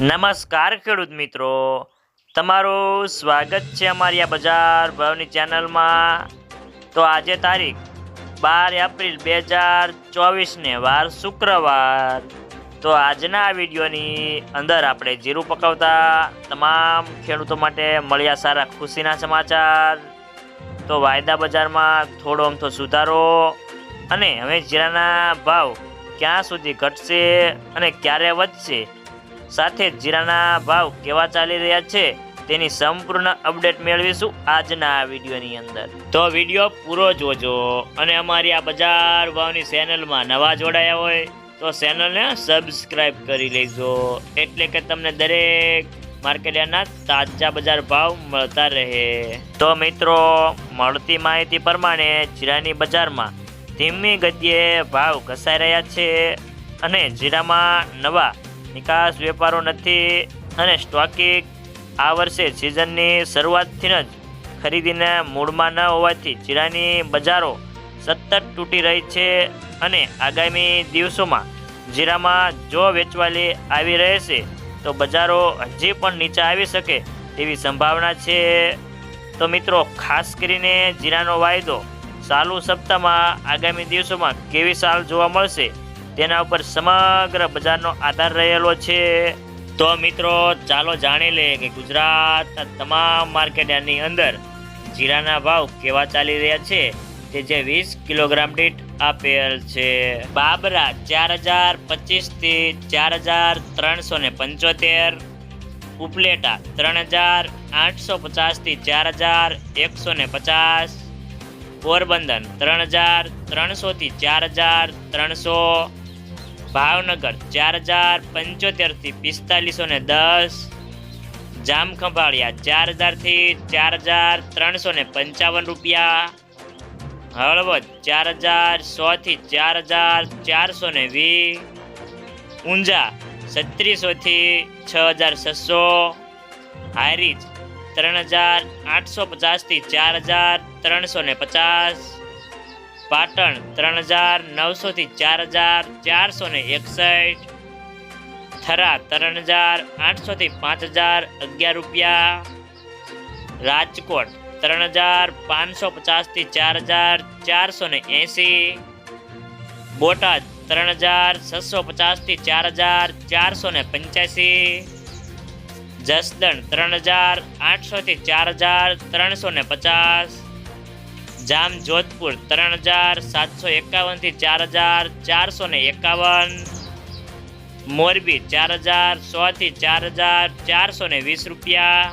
નમસ્કાર ખેડૂત મિત્રો, તમારું સ્વાગત છે અમારી આ બજાર ભાવની ચેનલમાં। તો આજે તારીખ 12 એપ્રિલ 2024 વાર શુક્રવાર। તો આજના આ વિડીયોની અંદર આપણે જીરું પકવતા તમામ ખેડૂતો માટે મળ્યા સારા ખુશીના સમાચાર। તો વાયદા બજારમાં થોડો અમથો સુધારો અને હવે જીરાના ભાવ ક્યાં સુધી ઘટશે અને ક્યારે વધશે, સાથે જીરાના ભાવ કેવા ચાલી રહ્યા છે તેની સંપૂર્ણ અપડેટ મેળવીશું આજના આ વિડીયોની અંદર। તો વિડીયો પૂરો જોજો અને અમારી આ બજાર ભાવની ચેનલમાં નવા જોડાયા હોય તો ચેનલને સબસ્ક્રાઇબ કરી લેજો, એટલે કે તમને દરેક માર્કેટના તાજા બજાર ભાવ મળતા રહે। તો મિત્રો, મળતી માહિતી પ્રમાણે જીરાની બજારમાં ધીમી ગતિએ ભાવ ઘસાઈ રહ્યા છે અને જીરામાં નવા નિકાસ વેપારો નથી અને સ્ટોકિંગ આ વર્ષે સિઝનની શરૂઆતથી જ ખરીદીને મૂડમાં ન હોવાથી જીરાની બજારો સતત તૂટી રહી છે અને આગામી દિવસોમાં જીરામાં જો વેચવાલી આવી રહેશે તો બજારો હજી પણ નીચે આવી શકે તેવી સંભાવના છે। તો મિત્રો, ખાસ કરીને જીરાનો વાયદો ચાલુ સપ્તાહમાં આગામી દિવસોમાં કેવી ચાલ જોવા મળશે તેના ઉપર સમગ્ર બજારનો આધાર રહેલો છે। તો મિત્રો, ચાલો જાણી લઈએ કે ગુજરાતના તમામ માર્કેટની અંદર જીરાના ભાવ કેવા ચાલી રહ્યા છે તે જે 20 કિલોગ્રામ દીઠ આપેલ છે। બાબરા 4025 થી 4375, ઉપલેટા 3850 થી 4150, પોરબંદર 3300 થી 4300, ભાવનગર 4075 થી 4510, જામખંભાળિયા 4000 થી 4355 રૂપિયા, હળવદ 4100 થી 4420, ઊંઝા 3600 થી 6600, હારીજ 3850 થી 4350, પાટણ 3900 થી 4461, થરા 3800 થી 5011 રૂપિયા, રાજકોટ 3550 થી 4480, બોટાદ 3650 થી 4485, જસદણ 3800 થી 4350, જામજોધપુર 3751 થી 4451, મોરબી 4100 થી 4420 રૂપિયા,